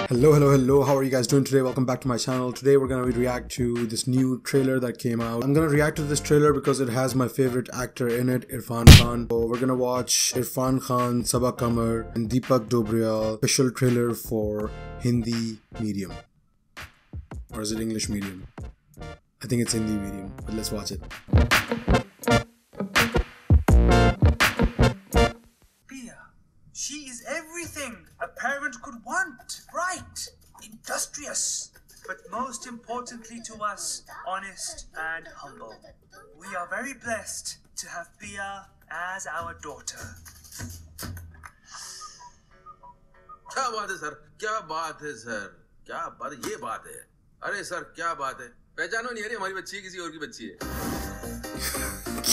Hello, how are you guys doing today? Welcome back to my channel. Today we're gonna react to this new trailer that came out. I'm gonna react to this trailer because it has my favorite actor in it, Irfan Khan. So we're gonna watch Irfan Khan, Sabaa Qamar and Deepak Dobriyal official trailer for Hindi medium. Or is it English medium? I think it's Hindi medium, but let's watch it. She is everything a parent could want. Bright, industrious, but most importantly to us, honest and humble. We are very blessed to have Pia as our daughter. क्या बात है sir, क्या बात है sir, क्या बात है, ये बात है। अरे सर क्या बात है, पहचानो नहीं, अरे हमारी बच्ची किसी और की बच्ची है।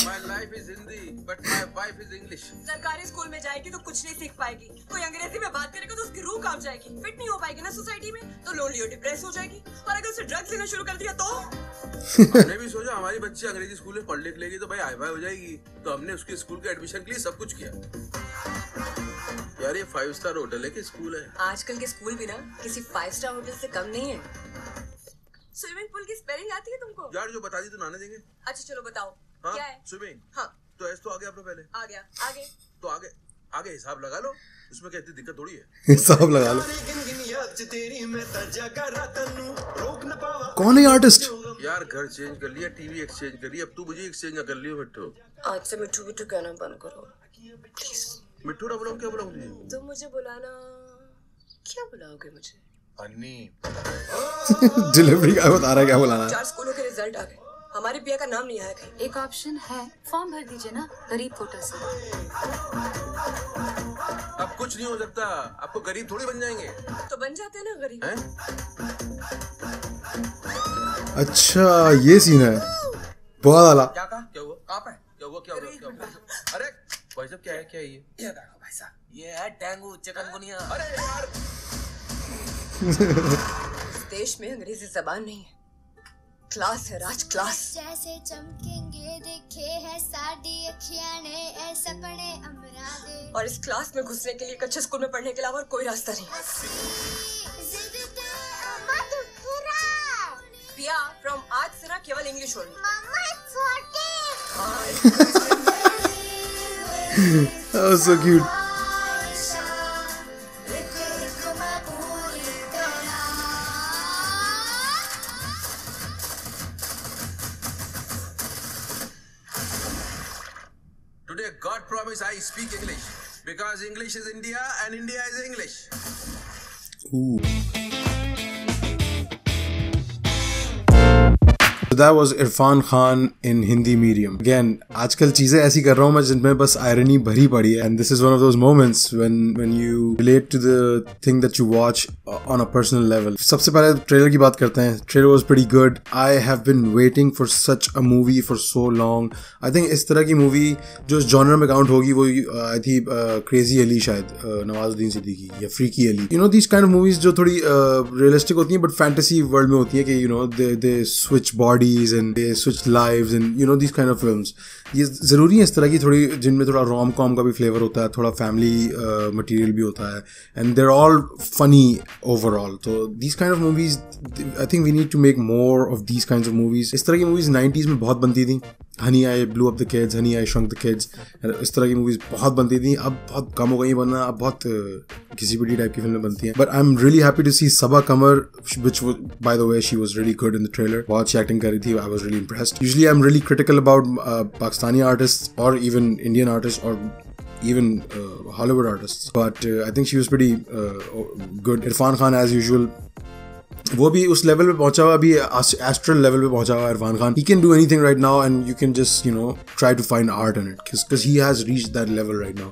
My life is Hindi, but my wife is English. सरकारी स्कूल में जाएगी तो कुछ नहीं सीख पाएगी। कोई अंग्रेजी में बात करेगा तो उसकी रूह कांप जाएगी। फिट नहीं हो पाएगी ना सोसाइटी में, तो लोनली और डिप्रेस हो जाएगी। और अगर उसे ड्रग्स लेना शुरू कर दिया तो हमने भी सोचा हमारी बच्ची अंग्रेजी स्कूल में पढ़ लिख लेगी तो भाई हाई फाई हो जाएगी, तो हमने उसके स्कूल के एडमिशन के लिए सब कुछ किया। यार ये 5 स्टार होटल है कि स्कूल है? आजकल के स्कूल भी ना किसी 5 स्टार होटल से कम नहीं है। स्विमिंग पूल की स्पेलिंग आती है तुमको? यार जो बता दी तो नाने देंगे। अच्छा चलो बताओ। हाँ? क्या है? स्विमिंग। हाँ। तो ऐसे तो आ गया आपने पहले। आ गया। आगे। तो आगे हिसाब लगा लो, उसमें क्या इतनी दिक्कत थोड़ी है। हिसाब लगा लो। कौन है आर्टिस्ट? यार घर चेंज कर लिया, टीवी एक्सचेंज कर लिया, अब तू मुझे एक्सचेंज ना कर लियो मिट्टू। आज से मिट्टू मिट्टू कहना बंद करो प्लीज। मिट्टू ना बुलाऊं, क्या बुलाऊंगी? तुम मुझे बुलाना, क्या बुलाओगे मुझे? अन्नी। डिलीवरी का बता रहा है क्या बुलाना है। 4 स्कूलों के रिजल्ट आ गए, हमारी पिया का नाम नहीं आया कहीं। एक ऑप्शन है, फॉर्म भर दीजिए ना गरीब कोटा से। अब कुछ नहीं हो सकता, आपको गरीब थोड़ी बन जाएंगे। तो बन जाते हैं ना गरीब। हैं? अच्छा ये सीन है। बहुत आला। क्या कहा? क्या हुआ? कहाँ पे? क्या हुआ? क्या हुआ? क्या हुआ? अरे भाई साहब क्या है? क्या है ये? ये देखो भाई साहब, ये है डेंगू चिकनगुनिया। अरे यार इस देश में अंग्रेजी जबान नहीं है, क्लास है राज, क्लास। जैसे चमकेंगे देखे है साडी अखियां ने ए सपने अमरा दे। और इस क्लास में घुसने के लिए एक अच्छे स्कूल में पढ़ने के अलावा और कोई रास्ता नहीं। पिया फ्रॉम आज से ना केवल English only. Oh, so cute. Today God promise I speak English because English is India and India is English. Ooh. So that was Irfan Khan in Hindi medium. Again, आजकल चीजें ऐसी कर रहा हूँ मैं जिनमें बस irony भरी पड़ी है. And this is one of those moments when you relate to the thing that you watch on a personal level. सबसे पहले ट्रेलर की बात करते हैं. Trailer was pretty good. I have been waiting for such a movie for so long. I think इस तरह की movie जो इस genre में काउंट होगी वो आई थी क्रेजी अली, शायद नवाजुद्दीन सिद्दीकी या freaky Ali. You know these kind of movies जो थोड़ी realistic होती हैं but fantasy world में होती है कि you know they switch bodies and they switch lives and you know these kind of films. ये ज़रूरी है इस तरह की थोड़ी जिनमें थोड़ा रोम कॉम का भी फ्लेवर होता है, थोड़ा फैमिली मटेरियल भी होता है and they're all funny overall. तो these kind of movies, I think we need to make more of these kinds of movies. इस तरह की movies 90s में बहुत बनती थी. Honey I blew up the kids, honey I shrunk the kids, इस तरह की मूवीज बहुत बनती थी. अब बहुत कम हो गई बनना, अब बहुत किसी भी टाइप की फिल्में बनती हैं. But I am really happy to see Saba Qamar, which by the way she was really good in the trailer. बहुत अच्छी एक्टिंग कर रही थी. I was really impressed. Usually I am really critical about Pakistani artist और इवन इंडियन आर्टिस्ट और even Hollywood artists, but I think she was pretty good. Irfan Khan as usual, वो भी उस लेवल पे पहुंचा हुआ, अभी एस्ट्रल लेवल पे पहुंचा हुआ Irfan Khan. He can do anything right now and you can just you know try to find art in it because he has reached that level right now.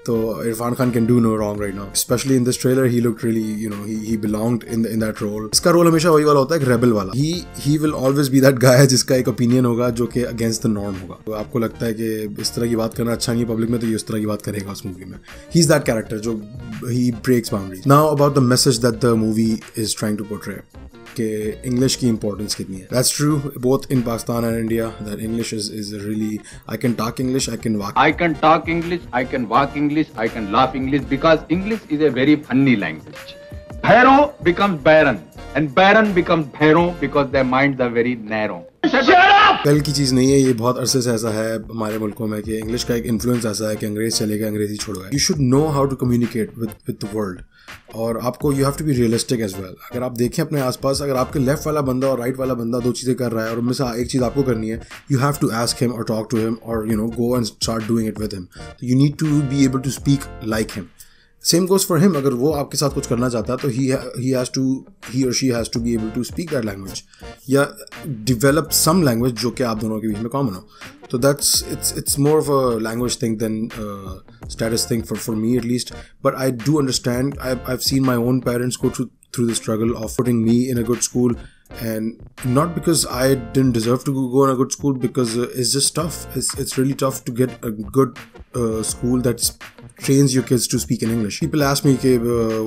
So Irfan Khan can do no wrong right now. Especially in this trailer, he looked really, you know, he belonged in that role. इसका role हमेशा वही वाला होता है, एक rebel वाला. He will always be that guy जिसका एक opinion होगा जो कि against the norm होगा. तो आपको लगता है कि इस तरह की बात करना अच्छा नहीं है पब्लिक में, तो ये इस तरह की बात करेगा उस मूवी में. He's that character जो he breaks boundaries. Now about the message that the movie is trying to portray. कि इंग्लिश की इंपॉर्टेंस कितनी है. That's true both in Pakistan and India that English is really, I can talk English, I can walk English, I can walk English, I can laugh English because English is a very funny language. Bhairo becomes Baron, and Baron becomes Bhairo because their minds are very narrow. कल की चीज़ नहीं है, ये बहुत अरसे से ऐसा है हमारे मुल्कों में कि इंग्लिश का एक इन्फ्लुएंस ऐसा है कि अंग्रेज चलेगा अंग्रेजी छोड़ेगा. You should know how to communicate with the world, और आपको you have to be realistic as well. अगर आप देखें अपने आसपास, अगर आपके लेफ्ट वाला बंदा और राइट वाला बंदा दो चीज़ें कर रहा है और उनमें से एक चीज़ आपको करनी है, you have to ask him और टॉक टू हिम और go and start doing it with him. You need to be able to speak like him. Same goes for him. अगर वो आपके साथ कुछ करना चाहता है तो he or she has to be able to speak that language या develop some language जो कि आप दोनों के बीच में common हो. So it's more of a language thing than status thing for me at least. But I do understand. I've seen my own parents go through the struggle of putting me in a good school, and not because I didn't deserve to go in a good school, because it's just tough. It's really tough to get a good school that trains your kids to speak in English. People ask me,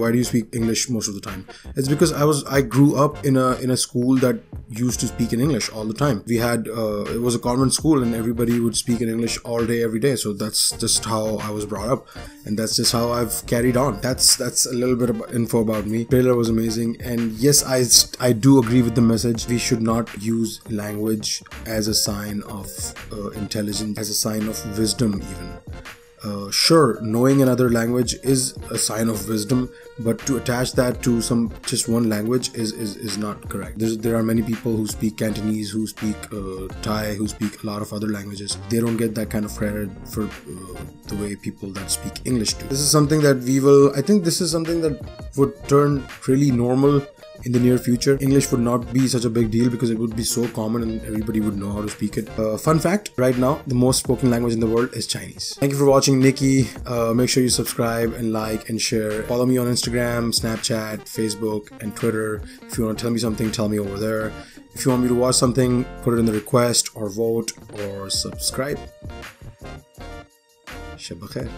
why do you speak English most of the time? It's because I grew up in a school that used to speak in English all the time. We had it was a convent school and everybody would speak in English all day every day. So that's just how I was brought up, and that's just how I've carried on. That's a little bit of info about me. Trailer was amazing, and yes, I do agree with the message. We should not use language as a sign of intelligence, as a sign of wisdom even. Sure, knowing another language is a sign of wisdom, but to attach that to just one language is not correct. There are many people who speak Cantonese, who speak Thai, who speak a lot of other languages. They don't get that kind of credit for the way people that speak English do. This is something that I think this is something that would turn really normal in the near future. English would not be such a big deal because it would be so common and everybody would know how to speak it. Fun fact, right now the most spoken language in the world is Chinese. Thank you for watching, Nikki. Make sure you subscribe and like and share. Follow me on Instagram, Snapchat, Facebook and Twitter. If you want to tell me something, tell me over there. If you want me to watch something, put it in the request or vote or subscribe. Shab Bakhair.